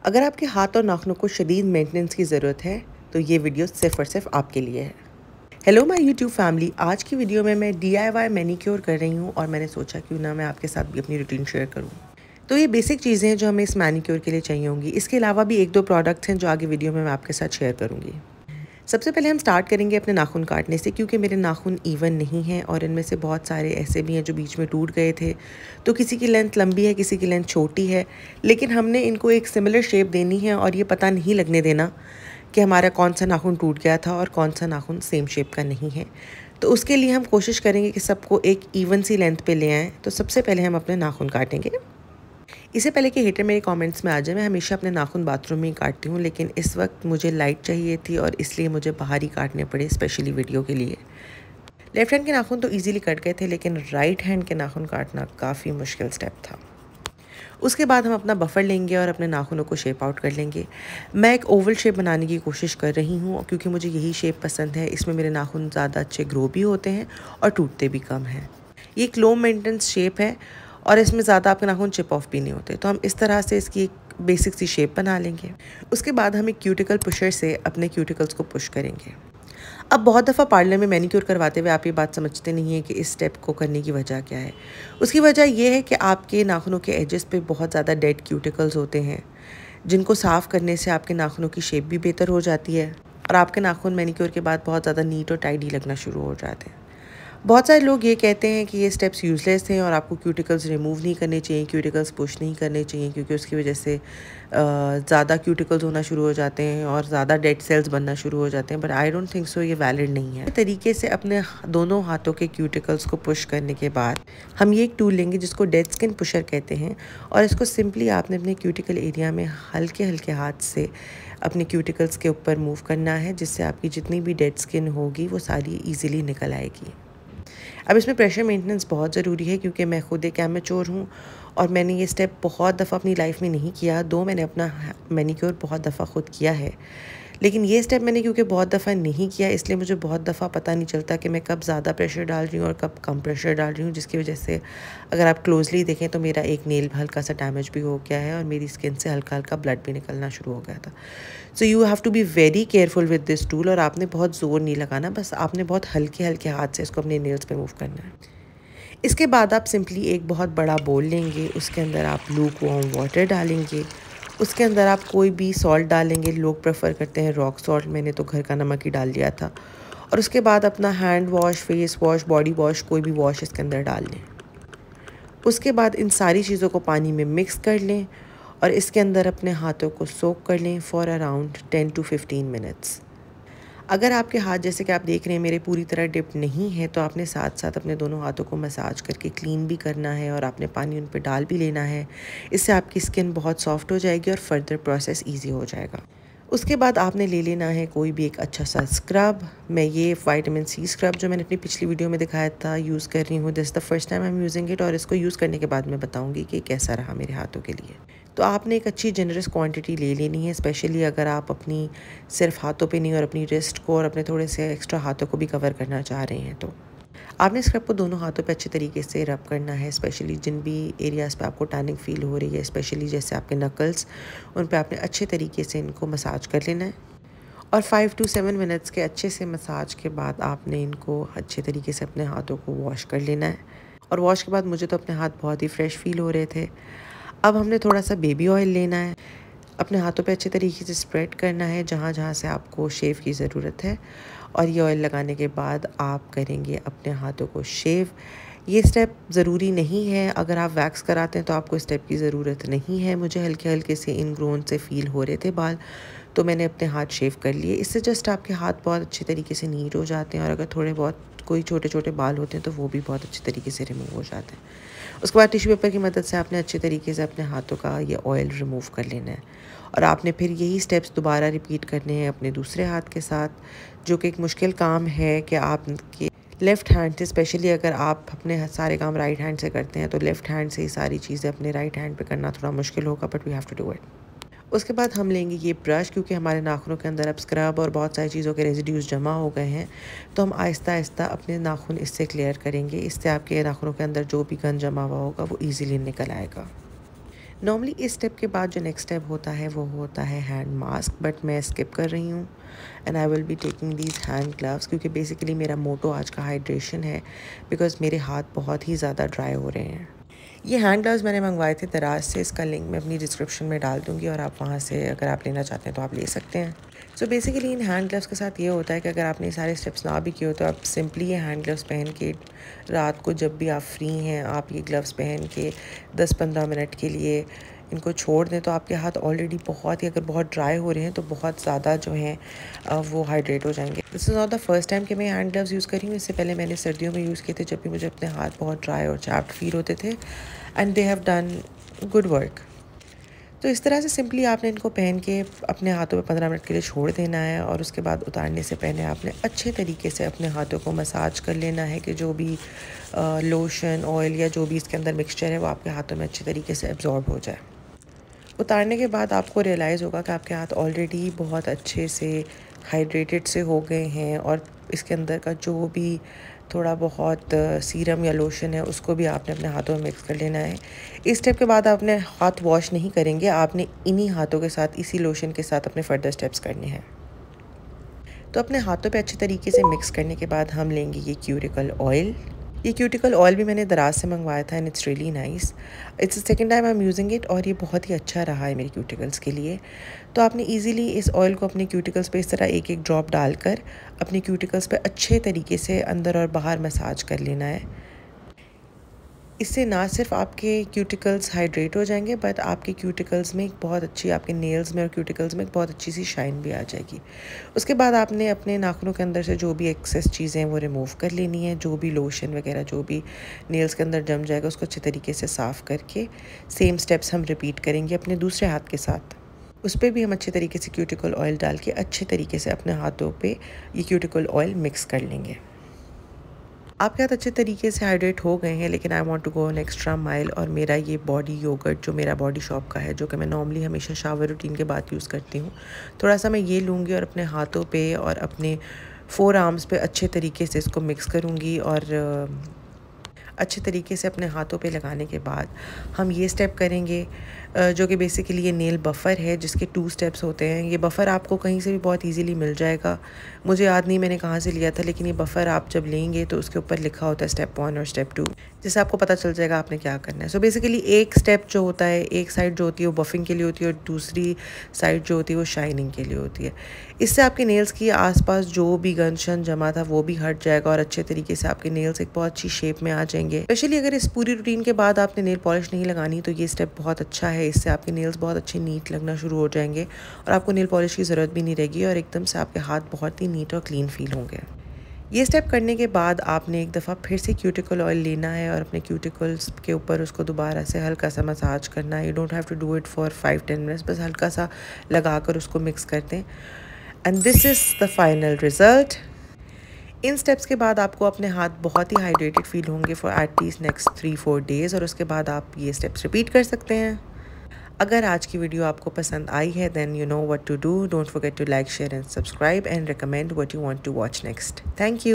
अगर आपके हाथ और नाखूनों को शदीद मेंटेनेंस की ज़रूरत है तो ये वीडियो सिर्फ़ और सिर्फ आपके लिए है। हेलो माय यूट्यूब फैमिली, आज की वीडियो में मैं DIY मैनीक्योर कर रही हूँ और मैंने सोचा क्यों ना मैं आपके साथ भी अपनी रूटीन शेयर करूँ। तो ये बेसिक चीज़ें हैं जो हमें इस मैनीक्योर के लिए चाहिए होंगी। इसके अलावा भी एक दो प्रोडक्ट्स हैं जो आगे वीडियो में मैं आपके साथ शेयर करूँगी। सबसे पहले हम स्टार्ट करेंगे अपने नाखून काटने से, क्योंकि मेरे नाखून इवन नहीं हैं और इनमें से बहुत सारे ऐसे भी हैं जो बीच में टूट गए थे। तो किसी की लेंथ लंबी है, किसी की लेंथ छोटी है, लेकिन हमने इनको एक सिमिलर शेप देनी है और ये पता नहीं लगने देना कि हमारा कौन सा नाखून टूट गया था और कौन सा नाखून सेम शेप का नहीं है। तो उसके लिए हम कोशिश करेंगे कि सबको एक इवन सी लेंथ पे ले आएँ। तो सबसे पहले हम अपने नाखून काटेंगे। इससे पहले कि हेटर मेरे कमेंट्स में आ जाए, मैं हमेशा अपने नाखून बाथरूम में ही काटती हूँ, लेकिन इस वक्त मुझे लाइट चाहिए थी और इसलिए मुझे बाहर ही काटने पड़े स्पेशली वीडियो के लिए। लेफ्ट हैंड के नाखून तो इजीली कट गए थे, लेकिन राइट हैंड के नाखून काटना काफ़ी मुश्किल स्टेप था। उसके बाद हम अपना बफर लेंगे और अपने नाखूनों को शेप आउट कर लेंगे। मैं एक ओवल शेप बनाने की कोशिश कर रही हूँ क्योंकि मुझे यही शेप पसंद है। इसमें मेरे नाखून ज़्यादा अच्छे ग्रो भी होते हैं और टूटते भी कम हैं। ये एक लो मेंटेनेंस शेप है और इसमें ज़्यादा आपके नाखून चिप ऑफ भी नहीं होते। तो हम इस तरह से इसकी एक बेसिक सी शेप बना लेंगे। उसके बाद हम एक क्यूटिकल पुशर से अपने क्यूटिकल्स को पुश करेंगे। अब बहुत दफ़ा पार्लर में मैनीक्योर करवाते हुए आप ये बात समझते नहीं हैं कि इस स्टेप को करने की वजह क्या है। उसकी वजह ये है कि आपके नाखूनों के एजेस पे बहुत ज़्यादा डेड क्यूटिकल्स होते हैं, जिनको साफ़ करने से आपके नाखूनों की शेप भी बेहतर हो जाती है और आपके नाखून मैनीक्योर के बाद बहुत ज़्यादा नीट और टाइडी लगना शुरू हो जाते हैं। बहुत सारे लोग ये कहते हैं कि ये स्टेप्स यूज़लेस हैं और आपको क्यूटिकल्स रिमूव नहीं करने चाहिए, क्यूटिकल्स पुश नहीं करने चाहिए, क्योंकि उसकी वजह से ज़्यादा क्यूटिकल्स होना शुरू हो जाते हैं और ज़्यादा डेड सेल्स बनना शुरू हो जाते हैं। But I don't think so, ये वैलिड नहीं है। तरीके से अपने दोनों हाथों के क्यूटिकल्स को पुश करने के बाद हम ये एक टूल लेंगे जिसको डेड स्किन पुशर कहते हैं, और इसको सिंपली आपने अपने क्यूटिकल एरिया में हल्के हल्के हाथ से अपने क्यूटिकल्स के ऊपर मूव करना है, जिससे आपकी जितनी भी डेड स्किन होगी वो सारी ईजिली निकल आएगी। अब इसमें प्रेशर मेंटेनेंस बहुत ज़रूरी है, क्योंकि मैं खुद एक एमेच्योर हूँ और मैंने ये स्टेप बहुत दफ़ा अपनी लाइफ में नहीं किया। दो मैंने अपना मैनीक्योर बहुत दफ़ा खुद किया है, लेकिन ये स्टेप मैंने क्योंकि बहुत दफ़ा नहीं किया, इसलिए मुझे बहुत दफ़ा पता नहीं चलता कि मैं कब ज़्यादा प्रेशर डाल रही हूँ और कब कम प्रेशर डाल रही हूँ, जिसकी वजह से अगर आप क्लोजली देखें तो मेरा एक नेल हल्का सा डैमेज भी हो गया है और मेरी स्किन से हल्का हल्का ब्लड भी निकलना शुरू हो गया था। So you have to be very careful with this tool, और आपने बहुत ज़ोर नहीं लगाना, बस आपने बहुत हल्के हल्के हाथ से इसको अपने नेल्स पे मूव करना है। इसके बाद आप सिंपली एक बहुत बड़ा बोल लेंगे, उसके अंदर आप लूक वार्म वाटर डालेंगे, उसके अंदर आप कोई भी सॉल्ट डालेंगे। लोग प्रेफर करते हैं रॉक सॉल्ट, मैंने तो घर का नमक ही डाल लिया था। और उसके बाद अपना hand wash, face wash, body wash, कोई भी वॉश इसके अंदर डाल लें। उसके बाद इन सारी चीज़ों को पानी में मिक्स कर लें और इसके अंदर अपने हाथों को सोक कर लें फॉर अराउंड 10 to 15 मिनट्स। अगर आपके हाथ, जैसे कि आप देख रहे हैं, मेरे पूरी तरह डिप नहीं है, तो आपने साथ साथ अपने दोनों हाथों को मसाज करके क्लीन भी करना है और आपने पानी उन पर डाल भी लेना है। इससे आपकी स्किन बहुत सॉफ्ट हो जाएगी और फर्दर प्रोसेस ईजी हो जाएगा। उसके बाद आपने ले लेना है कोई भी एक अच्छा सा स्क्रब। मैं ये विटामिन C स्क्रब जो मैंने अपनी पिछली वीडियो में दिखाया था यूज़ कर रही हूँ। This the first time I am using it, और इसको यूज़ करने के बाद मैं बताऊँगी कि कैसा रहा मेरे हाथों के लिए। तो आपने एक अच्छी जनरस क्वांटिटी ले लेनी है, स्पेशली अगर आप अपनी सिर्फ हाथों पे नहीं और अपनी रिस्ट को और अपने थोड़े से एक्स्ट्रा हाथों को भी कवर करना चाह रहे हैं। तो आपने स्क्रब को दोनों हाथों पे अच्छे तरीके से रब करना है, स्पेशली जिन भी एरियाज़ पे आपको टैनिंग फील हो रही है, स्पेशली जैसे आपके नकल्स, उन पे आपने अच्छे तरीके से इनको मसाज कर लेना है। और 5 to 7 मिनट्स के अच्छे से मसाज के बाद आपने इनको अच्छे तरीके से अपने हाथों को वॉश कर लेना है। और वॉश के बाद मुझे तो अपने हाथ बहुत ही फ्रेश फील हो रहे थे। अब हमने थोड़ा सा बेबी ऑयल लेना है, अपने हाथों पे अच्छे तरीके से स्प्रेड करना है जहाँ जहाँ से आपको शेव की ज़रूरत है, और ये ऑयल लगाने के बाद आप करेंगे अपने हाथों को शेव। ये स्टेप ज़रूरी नहीं है, अगर आप वैक्स कराते हैं तो आपको स्टेप की ज़रूरत नहीं है। मुझे हल्के हल्के से इनग्रोन से फ़ील हो रहे थे बाल, तो मैंने अपने हाथ शेव कर लिए। इससे जस्ट आपके हाथ बहुत अच्छे तरीके से नीट हो जाते हैं, और अगर थोड़े बहुत कोई छोटे छोटे बाल होते हैं तो वो भी बहुत अच्छे तरीके से रिमूव हो जाते हैं। उसके बाद टिश्यू पेपर की मदद से आपने अच्छे तरीके से अपने हाथों का ये ऑयल रिमूव कर लेना है, और आपने फिर यही स्टेप्स दोबारा रिपीट करने हैं अपने दूसरे हाथ के साथ, जो कि एक मुश्किल काम है कि आपके लेफ़्ट हैंड से, स्पेशली अगर आप अपने सारे काम राइट हैंड से करते हैं तो लेफ़्ट हैंड से ही सारी चीज़ें अपने राइट हैंड पे करना थोड़ा मुश्किल होगा, but we have to do it. उसके बाद हम लेंगे ये ब्रश, क्योंकि हमारे नाखूनों के अंदर अब स्क्रब और बहुत सारी चीज़ों के रेजिड्यूज जमा हो गए हैं, तो हम आहिस्ता आहिस्ता अपने नाखून इससे क्लियर करेंगे। इससे आपके नाखूनों के अंदर जो भी गंद जमा हुआ होगा वो ईज़िली निकल आएगा। नॉर्मली इस स्टेप के बाद जो नेक्स्ट स्टेप होता है वो होता है हैंड मास्क, बट मैं स्किप कर रही हूँ and I will be taking these hand gloves, क्योंकि बेसिकली मेरा मोटो आज का हाइड्रेशन है, बिकॉज मेरे हाथ बहुत ही ज़्यादा ड्राई हो रहे हैं। ये हैंड ग्लव्स मैंने मंगवाए थे दराज से, इसका लिंक मैं अपनी डिस्क्रिप्शन में डाल दूँगी और आप वहाँ से अगर आप लेना चाहते हैं तो आप ले सकते हैं। So basically in hand gloves के साथ ये होता है कि अगर आपने सारे स्टेप्स ना भी किए हो तो आप सिंपली ये हैंड ग्लव्स पहन के रात को जब भी आप फ्री हैं आप ये ग्लव्स पहन के 10-15 मिनट के लिए इनको छोड़ दें तो आपके हाथ ऑलरेडी बहुत ही, अगर बहुत ड्राई हो रहे हैं तो बहुत ज़्यादा जो हैं वो हाइड्रेट हो जाएंगे। This is not the first time कि मैं हैंड ग्लव्स यूज़ कर रही हूँ। इससे पहले मैंने सर्दियों में यूज़ किए थे जब भी मुझे अपने हाथ बहुत ड्राई और चैप्ड फील होते थे, and they have done good work. तो इस तरह से सिंपली आपने इनको पहन के अपने हाथों पे 15 मिनट के लिए छोड़ देना है और उसके बाद उतारने से पहले आपने अच्छे तरीके से अपने हाथों को मसाज कर लेना है कि जो भी लोशन, ऑयल या जो भी इसके अंदर मिक्सचर है वो आपके हाथों में अच्छे तरीके से एब्जॉर्ब हो जाए। उतारने के बाद आपको रियलाइज़ होगा कि आपके हाथ ऑलरेडी बहुत अच्छे से हाइड्रेटेड से हो गए हैं और इसके अंदर का जो भी थोड़ा बहुत सीरम या लोशन है उसको भी आपने अपने हाथों में मिक्स कर लेना है। इस स्टेप के बाद आपने हाथ वॉश नहीं करेंगे, आपने इन्हीं हाथों के साथ, इसी लोशन के साथ अपने फर्दर स्टेप्स करने हैं। तो अपने हाथों पे अच्छे तरीके से मिक्स करने के बाद हम लेंगे ये क्यूटिकल ऑयल। ये क्यूटिकल ऑयल भी मैंने दराज से मंगवाया था and it's really nice. It's the second time I am using it और ये बहुत ही अच्छा रहा है मेरे क्यूटिकल्स के लिए। तो आपने इजीली इस ऑयल को अपने क्यूटिकल्स पे इस तरह एक एक ड्रॉप डालकर अपने क्यूटिकल्स पे अच्छे तरीके से अंदर और बाहर मसाज कर लेना है। इससे ना सिर्फ आपके क्यूटिकल्स हाइड्रेट हो जाएंगे बट आपके क्यूटिकल्स में एक बहुत अच्छी, आपके नेल्स में और क्यूटिकल्स में एक बहुत अच्छी सी शाइन भी आ जाएगी। उसके बाद आपने अपने नाखूनों के अंदर से जो भी एक्सेस चीज़ें हैं वो रिमूव कर लेनी है। जो भी लोशन वगैरह जो भी नेल्स के अंदर जम जाएगा उसको अच्छे तरीके से साफ़ करके सेम स्टेप्स हम रिपीट करेंगे अपने दूसरे हाथ के साथ। उस पर भी हम अच्छे तरीके से क्यूटिकल ऑयल डाल के अच्छे तरीके से अपने हाथों पर ये क्यूटिकल ऑयल मिक्स कर लेंगे। आपके हाथ अच्छे तरीके से हाइड्रेट हो गए हैं, लेकिन I want to go an extra mile और मेरा ये बॉडी योगर्ट जो मेरा बॉडी शॉप का है, जो कि मैं नॉर्मली हमेशा शावर रूटीन के बाद यूज़ करती हूँ, थोड़ा सा मैं ये लूँगी और अपने हाथों पे और अपने 4 आर्म्स पे अच्छे तरीके से इसको मिक्स करूँगी और अच्छे तरीके से अपने हाथों पे लगाने के बाद हम ये स्टेप करेंगे जो कि बेसिकली ये नेल बफ़र है जिसके 2 स्टेप्स होते हैं। ये बफ़र आपको कहीं से भी बहुत इजीली मिल जाएगा, मुझे याद नहीं मैंने कहाँ से लिया था, लेकिन ये बफ़र आप जब लेंगे तो उसके ऊपर लिखा होता है स्टेप 1 और स्टेप 2, जिससे आपको पता चल जाएगा आपने क्या करना है। सो बेसिकली एक स्टेप जो होता है, एक साइड जो होती है वो बफिंग के लिए होती है और दूसरी साइड जो होती है वो शाइनिंग के लिए होती है। इससे आपके नेल्स की आसपास जो भी गंदशन जमा था वो भी हट जाएगा और अच्छे तरीके से आपके नेल्स एक बहुत अच्छी शेप में आ जाएंगे। स्पेशली अगर इस पूरी रूटीन के बाद आपने नेल पॉलिश नहीं लगानी तो ये स्टेप बहुत अच्छा है। इससे आपके नेल्स बहुत अच्छे नीट लगना शुरू हो जाएंगे और आपको नेल पॉलिश की ज़रूरत भी नहीं रहेगी और एकदम से आपके हाथ बहुत ही नीट और क्लीन फील होंगे। ये स्टेप करने के बाद आपने एक दफ़ा फिर से क्यूटिकल ऑयल लेना है और अपने क्यूटिकल्स के ऊपर उसको दोबारा से हल्का सा मसाज करना है। You don't have to do it for 5-10 minutes, बस हल्का सा लगाकर उसको मिक्स कर दें and this is the final result. इन स्टेप्स के बाद आपको अपने हाथ बहुत ही हाइड्रेटेड फील होंगे फॉर एटलीस्ट नेक्स्ट 3-4 डेज़ और उसके बाद आप ये स्टेप्स रिपीट कर सकते हैं। अगर आज की वीडियो आपको पसंद आई है then you know what to do. Don't forget to like, share and subscribe and recommend what you want to watch next. Thank you.